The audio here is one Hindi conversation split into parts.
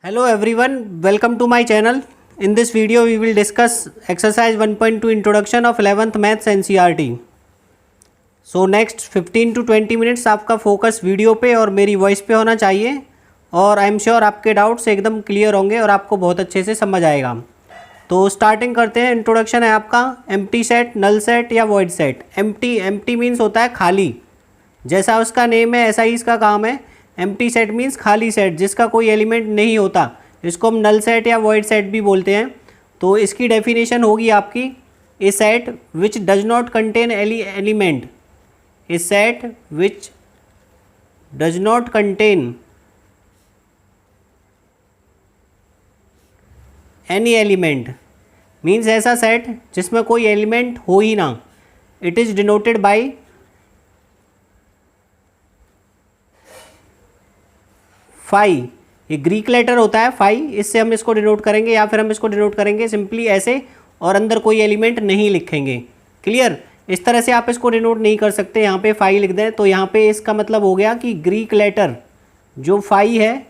Hello everyone, welcome to my channel. In this video we will discuss exercise 1.2 introduction of 11th maths NCERT. So next 15 to 20 minutes आपका फोकस वीडियो पे और मेरी वॉइस पे होना चाहिए और आई एम श्योर आपके डाउट्स एकदम क्लियर होंगे और आपको बहुत अच्छे से समझ आएगा। तो स्टार्टिंग करते हैं। इंट्रोडक्शन है आपका एम्प्टी सेट, नल सेट या वॉइड सेट। एम्प्टी मीन्स होता है खाली, जैसा उसका नेम है ऐसा ही इसका काम है। एम्प्टी सेट मीन्स खाली सेट जिसका कोई एलिमेंट नहीं होता, इसको हम नल सेट या वॉइड सेट भी बोलते हैं। तो इसकी डेफिनेशन होगी आपकी a set which does not contain any element, a set which does not contain any element means ऐसा सेट जिसमें कोई एलिमेंट हो ही ना। It is denoted by phi. ये ग्रीक लेटर होता है फाई, इससे हम इसको डिनोट करेंगे या फिर हम इसको डिनोट करेंगे सिंपली ऐसे और अंदर कोई एलिमेंट नहीं लिखेंगे। क्लियर? इस तरह से आप इसको डिनोट नहीं कर सकते, यहाँ पे फाई लिख दें तो यहाँ पे इसका मतलब हो गया कि ग्रीक लेटर जो फाई है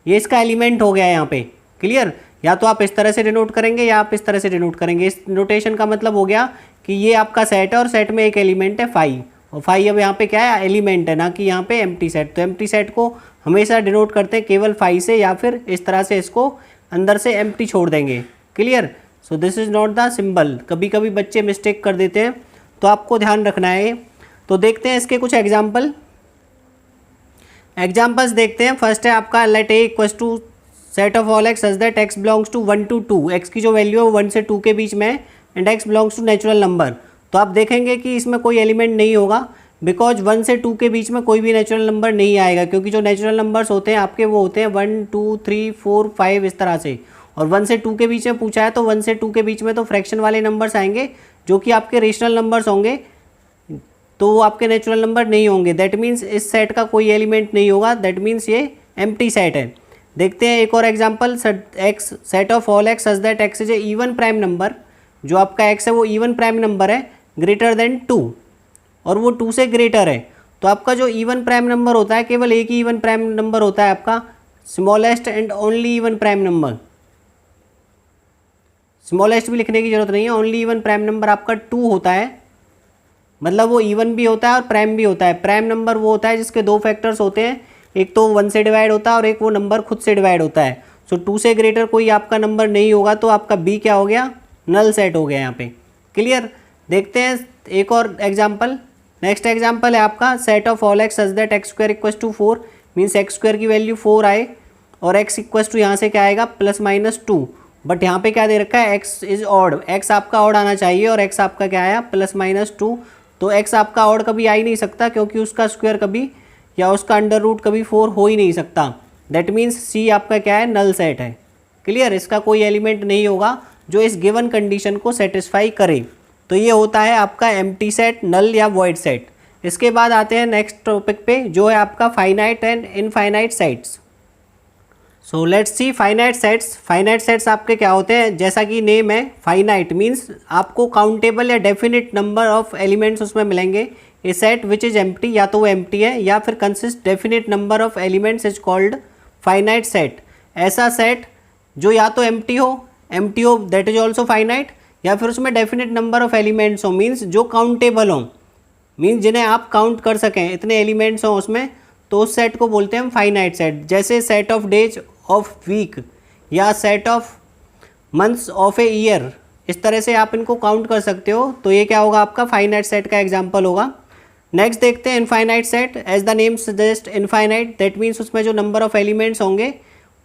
ये इसका एलिमेंट हो गया है यहाँ पे। क्लियर? या तो आप इस तरह से डिनोट करेंगे या आप इस तरह से डिनोट करेंगे। इस नोटेशन का मतलब हो गया कि ये आपका सेट है और सेट में एक एलिमेंट है फाई, और फाई अब यहाँ पे क्या है, एलिमेंट है, ना कि यहाँ पे एम्प्टी सेट। तो एम्प्टी सेट को हमेशा डिनोट करते हैं केवल फाई से या फिर इस तरह से इसको अंदर से एम्प्टी छोड़ देंगे। Clear? So this is not the symbol. कभी कभी बच्चे मिस्टेक कर देते हैं तो आपको ध्यान रखना है। तो देखते हैं इसके कुछ एग्जाम्पल्स देखते हैं। फर्स्ट है आपका let A equals to set of all x such that x belongs to 1 to 2। X की जो वैल्यू है वो 1 से 2 के बीच में है and x belongs to natural number. तो आप देखेंगे कि इसमें कोई एलिमेंट नहीं होगा बिकॉज 1 से 2 के बीच में कोई भी नेचुरल नंबर नहीं आएगा, क्योंकि जो नेचुरल नंबर्स होते हैं आपके वो होते हैं 1 2 3 4 5 इस तरह से। और 1 से 2 के बीच में पूछा है तो 1 से 2 के बीच में तो फ्रैक्शन वाले नंबर्स आएंगे जो कि आपके रेशनल नंबर्स होंगे, तो वो आपके नेचुरल नंबर नहीं होंगे। दैट मीन्स इस सेट का कोई एलिमेंट नहीं होगा, दैट मीन्स ये एम्प्टी सेट है। देखते हैं एक और example. X set of all x such that x is A even prime number. जो आपका एक्स है वो इवन प्राइम नंबर है ग्रेटर देन 2 और वो 2 से ग्रेटर है। तो आपका जो इवन प्राइम नंबर होता है केवल एक ही इवन प्राइम नंबर होता है आपका, smallest and only even prime number. Smallest भी लिखने की जरूरत नहीं है, ओनली इवन प्राइम नंबर आपका 2 होता है, मतलब वो इवन भी होता है और प्राइम भी होता है। प्राइम नंबर वो होता है जिसके दो फैक्टर्स होते हैं, एक तो 1 से डिवाइड होता है और एक वो नंबर खुद से डिवाइड होता है। सो 2 से ग्रेटर कोई आपका नंबर नहीं होगा तो आपका बी क्या हो गया, नल सेट हो गया यहाँ पे। क्लियर? देखते हैं एक और एग्जाम्पल। नेक्स्ट एग्जाम्पल है आपका set of all x such that x square equals to 4 means x square की वैल्यू 4 आए और एक्स इक्वल्स टू यहाँ से क्या आएगा +-2। बट यहाँ पे क्या दे रखा है, एक्स इज ऑड, एक्स आपका ऑड आना चाहिए और एक्स आपका क्या आया +-2। तो एक्स आपका ऑड कभी आ ही नहीं सकता क्योंकि उसका स्क्वायर कभी या उसका अंडर रूट कभी 4 हो ही नहीं सकता। दैट मीन्स सी आपका क्या है, नल सेट है। क्लियर? इसका कोई एलिमेंट नहीं होगा जो इस गिवन कंडीशन को सेटिस्फाई करे। तो ये होता है आपका एम्प्टी सेट, नल या वॉइड सेट। इसके बाद आते हैं नेक्स्ट टॉपिक पे जो है आपका finite and infinite sets. So let's see finite sets. Finite sets आपके क्या होते हैं, जैसा कि नेम है फाइनाइट मीन्स आपको काउंटेबल या डेफिनेट नंबर ऑफ एलिमेंट्स उसमें मिलेंगे। ए सेट विच इज एम्प्टी, या तो वो एम्प्टी है या फिर consist definite number of elements is called finite set. ऐसा सेट जो या तो एम्प्टी हो दैट इज ऑल्सो फाइनाइट, या फिर उसमें डेफिनेट नंबर ऑफ एलिमेंट्स हो मीन्स जो काउंटेबल हो, मीन्स जिन्हें आप काउंट कर सकें, इतने एलिमेंट्स हों उसमें, तो उस सेट को बोलते हैं हम फाइनाइट सेट। जैसे set of days of week या set of months of a year, इस तरह से आप इनको काउंट कर सकते हो, तो ये क्या होगा आपका फाइनाइट सेट का एग्जाम्पल होगा। नेक्स्ट देखते हैं infinite set. As the name suggest infinite, that means उसमें जो नंबर ऑफ एलिमेंट्स होंगे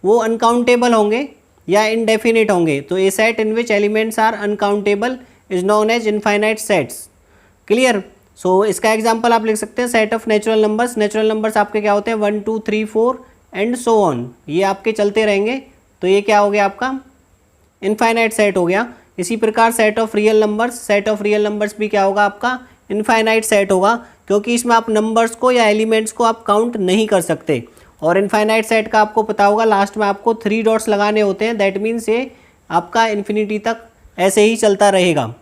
वो अनकाउंटेबल होंगे या इनडेफिनिट होंगे। तो a set in which elements are uncountable is known as infinite sets. Clear? So इसका एग्जांपल आप लिख सकते हैं set of natural numbers. Natural numbers आपके क्या होते हैं 1 2 3 4 एंड सो ऑन, ये आपके चलते रहेंगे। तो ये क्या हो गया आपका इनफाइनाइट सेट हो गया। इसी प्रकार set of real numbers, set of real numbers भी क्या होगा आपका इनफाइनाइट सेट होगा, क्योंकि इसमें आप नंबर्स को या एलिमेंट्स को आप काउंट नहीं कर सकते। और इनफाइनाइट सेट का आपको पता होगा लास्ट में आपको 3 डॉट्स लगाने होते हैं, दैट मीन्स ये आपका इन्फिनिटी तक ऐसे ही चलता रहेगा।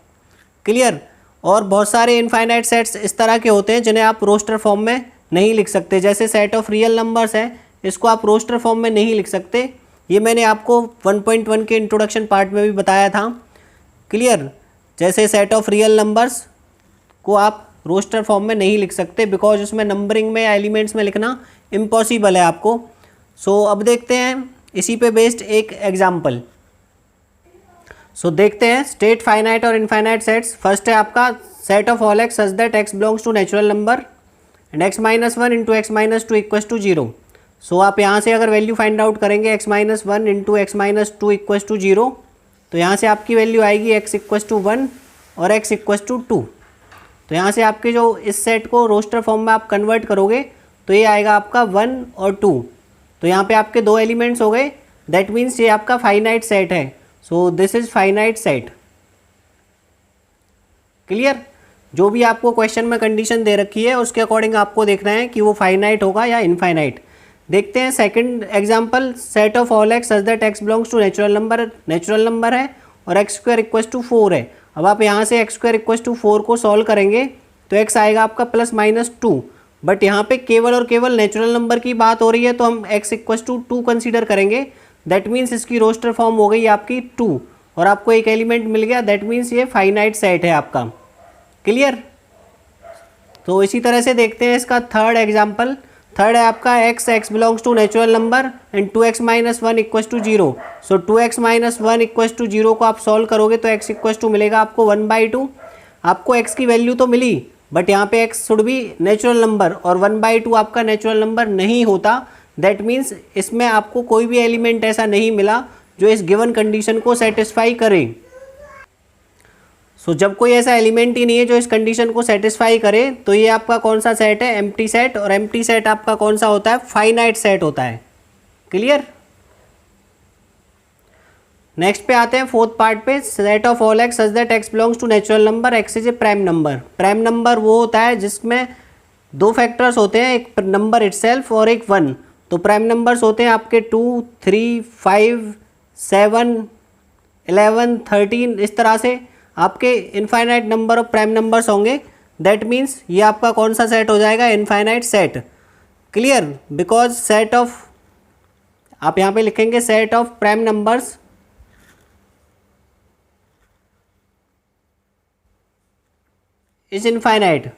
क्लियर? और बहुत सारे इनफाइनाइट सेट्स इस तरह के होते हैं जिन्हें आप रोस्टर फॉर्म में नहीं लिख सकते। जैसे सेट ऑफ रियल नंबर्स है, इसको आप रोस्टर फॉर्म में नहीं लिख सकते। ये मैंने आपको 1.1 के इंट्रोडक्शन पार्ट में भी बताया था। क्लियर? जैसे सेट ऑफ रियल नंबर्स को आप रोस्टर फॉर्म में नहीं लिख सकते बिकॉज उसमें नंबरिंग में या एलिमेंट्स में लिखना इम्पॉसिबल है आपको। सो अब देखते हैं इसी पे बेस्ड एक एग्जाम्पल। सो देखते हैं स्टेट फाइनाइट और इनफाइनाइट सेट्स। फर्स्ट है आपका set of all x such that x belongs to natural number and x-1 into x-2 equals to 0। So आप यहाँ से अगर वैल्यू फाइंड आउट करेंगे x-1 into x-2 equals to 0, तो यहाँ से आपकी वैल्यू आएगी x इक्वल्स टू 1 और x इक्वल्स टू 2। तो यहाँ से आपके जो इस सेट को रोस्टर फॉर्म में आप कन्वर्ट करोगे तो ये आएगा आपका 1 और 2। तो यहाँ पे आपके दो एलिमेंट्स हो गए, दैट मीन्स ये आपका फाइनाइट सेट है। So this is finite set. Clear? जो भी आपको क्वेश्चन में कंडीशन दे रखी है उसके अकॉर्डिंग आपको देखना है कि वो फाइनाइट होगा या इनफाइनाइट। देखते हैं second example, set of all x such that x belongs to natural number है और एक्स स्क्वायर इक्वल्स टू 4 है। अब आप यहाँ से एक्स स्क्वायर इक्वल्स टू 4 को सॉल्व करेंगे तो एक्स आएगा आपका +-2, बट यहाँ पे केवल और केवल नेचुरल नंबर की बात हो रही है तो हम एक्स इक्वल्स टू 2 कंसीडर करेंगे। दैट मीन्स इसकी रोस्टर फॉर्म हो गई आपकी 2 और आपको एक एलिमेंट मिल गया, दैट मीन्स ये फाइनाइट सेट है आपका। क्लियर? तो इसी तरह से देखते हैं इसका थर्ड एग्जाम्पल। थर्ड है आपका x belongs to natural number and 2x-1 equals to 0। So 2x-1 equals to 0 को आप सॉल्व करोगे तो x इक्वल्स टू मिलेगा आपको 1/2। आपको x की वैल्यू तो मिली बट यहाँ पे x should be natural number और 1/2 आपका नेचुरल नंबर नहीं होता। दैट मीन्स इसमें आपको कोई भी एलिमेंट ऐसा नहीं मिला जो इस गिवन कंडीशन को सेटिस्फाई करे। सो जब कोई ऐसा एलिमेंट ही नहीं है जो इस कंडीशन को सेटिस्फाई करे तो ये आपका कौन सा सेट है? Empty set. और एम्प्टी सेट आपका कौन सा होता है? फाइनाइट सेट होता है। क्लियर? नेक्स्ट पे आते हैं फोर्थ पार्ट पे, set of all x such that x belongs to natural number, x is a prime number. Prime number वो होता है जिसमें दो फैक्टर्स होते हैं, एक नंबर इटसेल्फ और एक 1। तो प्राइम नंबर्स होते हैं आपके 2, 3, 5, 7, 11, 13, इस तरह से आपके infinite number of prime numbers होंगे। दैट मीन्स ये आपका कौन सा सेट हो जाएगा? Infinite set. Clear? Because set of, आप यहाँ पे लिखेंगे set of prime numbers is infinite.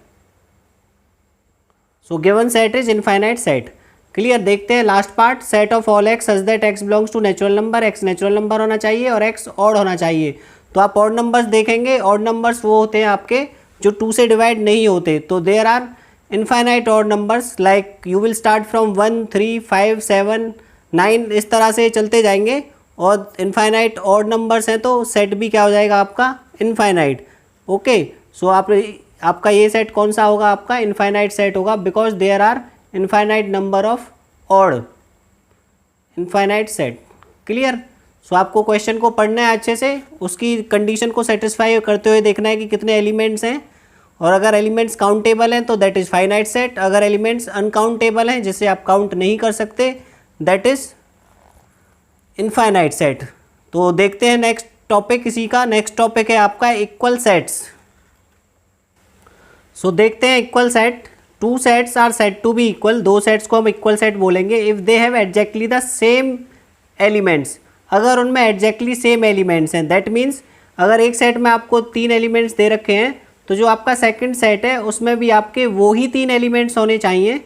So given set is infinite set. Clear? देखते हैं last part, set of all x such that x belongs to natural number. X natural number होना चाहिए और एक्स ऑड होना चाहिए। तो आप ऑड नंबर्स देखेंगे, ऑड नंबर्स वो होते हैं आपके जो 2 से डिवाइड नहीं होते। तो there are infinite odd numbers like you will start from 1, 3, 5, 7, 9, इस तरह से चलते जाएंगे। और इनफाइनाइट ऑड नंबर्स हैं तो सेट भी क्या हो जाएगा आपका? इनफाइनाइट। ओके, सो आपका ये सेट कौन सा होगा? आपका इनफाइनाइट सेट होगा because there are infinite number of odd infinite set. Clear? So आपको क्वेश्चन को पढ़ना है अच्छे से, उसकी कंडीशन को सेटिस्फाई करते हुए देखना है कि कितने एलिमेंट्स हैं, और अगर एलिमेंट्स काउंटेबल हैं तो दैट इज़ फाइनाइट सेट। अगर एलिमेंट्स अनकाउंटेबल हैं जिसे आप काउंट नहीं कर सकते दैट इज़ इनफाइनाइट सेट। तो देखते हैं नेक्स्ट टॉपिक इसी का। नेक्स्ट टॉपिक है आपका इक्वल सेट्स। सो देखते हैं equal set. 2 sets are set to be equal. 2 sets को हम इक्वल सेट बोलेंगे if they have exactly the same elements. अगर उनमें एग्जैक्टली सेम एलिमेंट्स हैं, दैट मीन्स अगर एक सेट में आपको 3 एलिमेंट्स दे रखे हैं तो जो आपका सेकंड सेट है उसमें भी आपके वो ही 3 एलिमेंट्स होने चाहिए।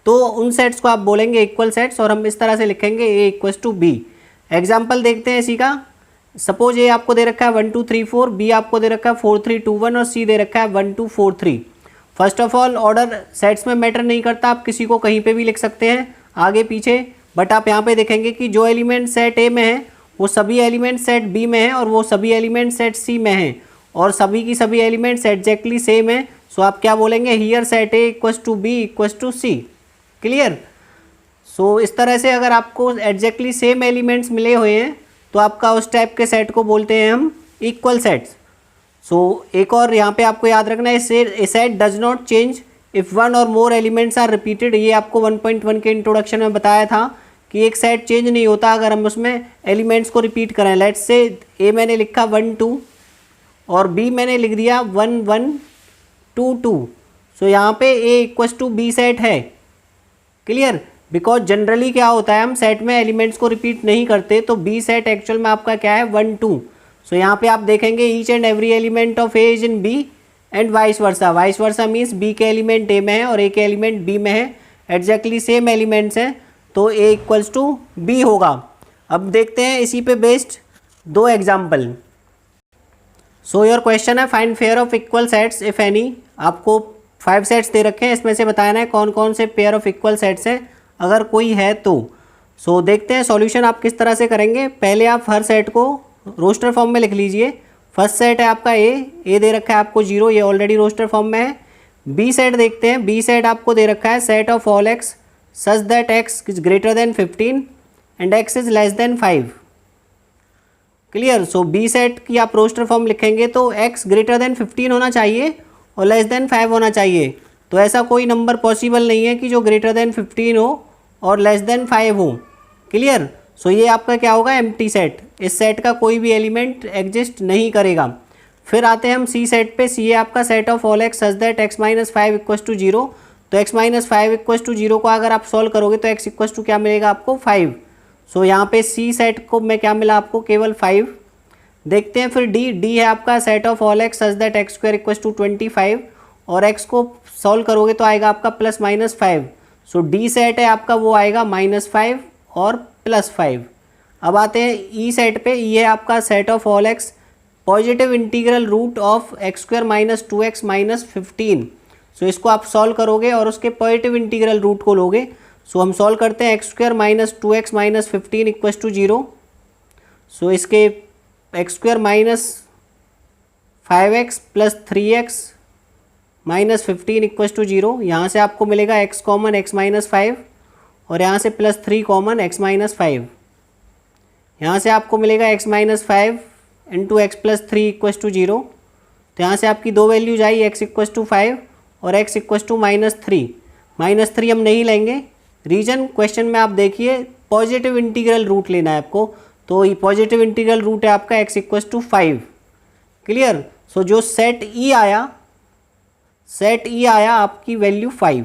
तो उन सेट्स को आप बोलेंगे इक्वल सेट्स और हम इस तरह से लिखेंगे A equals to B। Example देखते हैं इसी का। सपोज A आपको दे रखा है 1 2 3 4, B आपको दे रखा है 4 3 2 1 और C दे रखा है 1 2 4 3। First of all order sets में मैटर नहीं करता, आप किसी को कहीं पे भी लिख सकते हैं आगे पीछे। बट आप यहाँ पे देखेंगे कि जो एलिमेंट सेट A में है वो सभी एलिमेंट सेट B में हैं और वो सभी एलिमेंट सेट C में हैं और सभी की सभी एलिमेंट्स एग्जैक्टली सेम है। सो आप क्या बोलेंगे? Here set A equals to B equals to C। Clear? So इस तरह से अगर आपको एग्जैक्टली सेम एलिमेंट्स मिले हुए हैं तो आपका उस टाइप के सेट को बोलते हैं हम इक्वल सेट्स। सो एक और यहाँ पे आपको याद रखना है, set does not change if 1 और मोर एलिमेंट्स आर रिपीटेड। ये आपको 1.1 के इंट्रोडक्शन में बताया था कि एक सेट चेंज नहीं होता अगर हम उसमें एलिमेंट्स को रिपीट करें। लेट्स से A मैंने लिखा 1 2 और B मैंने लिख दिया 1 1 2 2। सो यहाँ पे A equals to B set है। क्लियर? बिकॉज जनरली क्या होता है, हम सेट में एलिमेंट्स को रिपीट नहीं करते, तो बी सेट एक्चुअल में आपका क्या है 1 2। सो यहाँ पे आप देखेंगे each and every element of A is in B and vice versa. Vice versa means B के एलिमेंट ए में है और ए के एलिमेंट बी में है, एग्जैक्टली सेम एलिमेंट्स हैं, तो ए इक्वल्स टू बी होगा। अब देखते हैं इसी पे based 2 example. So your question है find pair of equal sets if any. आपको 5 सेट्स दे रखे हैं, इसमें से बताना है कौन कौन से पेयर ऑफ इक्वल सेट्स हैं, अगर कोई है तो। सो देखते हैं सॉल्यूशन आप किस तरह से करेंगे। पहले आप हर सेट को रोस्टर फॉर्म में लिख लीजिए। फर्स्ट सेट है आपका ए दे रखा है आपको 0, ये ऑलरेडी रोस्टर फॉर्म में है। बी सेट देखते हैं, बी सेट आपको दे रखा है set of all x such that x is greater than 15 and x is less than 5। Clear. So B set की आप रोस्टर फॉर्म लिखेंगे तो एक्स ग्रेटर देन 15 होना चाहिए और लेस देन 5 होना चाहिए। तो ऐसा कोई नंबर पॉसिबल नहीं है कि जो ग्रेटर देन 15 हो और लेस देन 5 हो। क्लियर। सो ये आपका क्या होगा एम्प्टी सेट, इस सेट का कोई भी एलिमेंट एग्जिस्ट नहीं करेगा। फिर आते हैं हम सी सेट पे। सी है आपका set of all x such that x minus 5 equals to 0। तो एक्स माइनस 5 इक्वस टू 0 को अगर आप सॉल्व करोगे तो एक्स इक्वस टू क्या मिलेगा आपको 5। सो यहाँ पे सी सेट को में क्या मिला आपको केवल 5। देखते हैं फिर डी है आपका set of all x such that x square equals to 25 और एक्स को सॉल्व करोगे तो आएगा आपका plus minus 5। So D set है आपका वो आएगा -5 और +5। अब आते हैं ई सेट पे। ई है आपका set of all x positive integral root of x square minus 2x minus 15। So इसको आप सॉल्व करोगे और उसके पॉजिटिव इंटीग्रल रूट को लोगे। सो हम सॉल्व करते हैं x square minus 2x minus 15 equals to 0। So इसके x square minus 5x plus 3x minus 15 equals to 0। यहाँ से आपको मिलेगा x कॉमन x माइनस 5 और यहाँ से +3 कॉमन x माइनस 5। यहाँ से आपको मिलेगा x minus 5 into x plus 3 equals to 0। तो यहाँ से आपकी 2 वैल्यूज आई, x इक्वस टू 5 और x इक्वस टू -3। -3 हम नहीं लेंगे। रीजन क्वेश्चन में आप देखिए पॉजिटिव इंटीग्रल रूट लेना है आपको, तो ये पॉजिटिव इंटीग्रल रूट है आपका x इक्वस टू 5। क्लियर। सो जो सेट ई आया आपकी वैल्यू 5।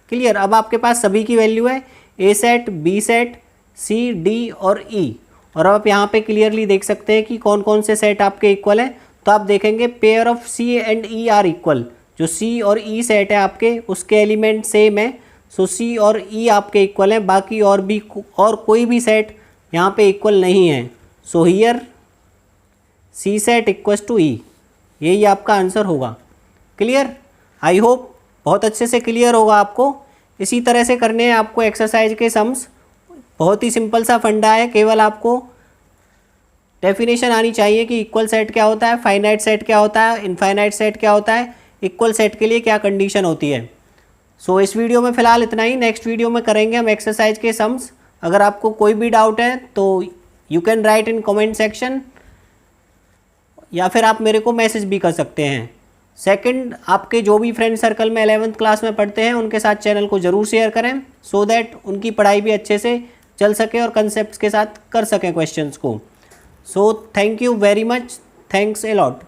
क्लियर। अब आपके पास सभी की वैल्यू है, ए सेट, बी सेट, सी, डी और ई। और अब आप यहाँ पे क्लियरली देख सकते हैं कि कौन कौन से सेट आपके इक्वल हैं। तो आप देखेंगे pair of C and E are equal. जो सी और ई सेट है आपके उसके एलिमेंट सेम है, सो सी और ई आपके इक्वल हैं। बाकी और कोई भी सेट यहाँ पे इक्वल नहीं है। So here C set equals to E, यही आपका आंसर होगा। क्लियर। आई होप बहुत अच्छे से क्लियर होगा आपको। इसी तरह से करने हैं आपको एक्सरसाइज के सम्स। बहुत ही सिंपल सा फंडा है, केवल आपको डेफिनेशन आनी चाहिए कि इक्वल सेट क्या होता है, फाइनाइट सेट क्या होता है, इनफाइनाइट सेट क्या होता है, इक्वल सेट के लिए क्या कंडीशन होती है। सो इस वीडियो में फ़िलहाल इतना ही। नेक्स्ट वीडियो में करेंगे हम एक्सरसाइज के सम्स। अगर आपको कोई भी डाउट है तो you can write in comment section या फिर आप मेरे को मैसेज भी कर सकते हैं। सेकंड, आपके जो भी फ्रेंड सर्कल में 11th क्लास में पढ़ते हैं उनके साथ चैनल को ज़रूर शेयर करें, सो दैट उनकी पढ़ाई भी अच्छे से चल सके और कंसेप्ट्स के साथ कर सकें क्वेश्चंस को। So thank you very much, thanks a lot.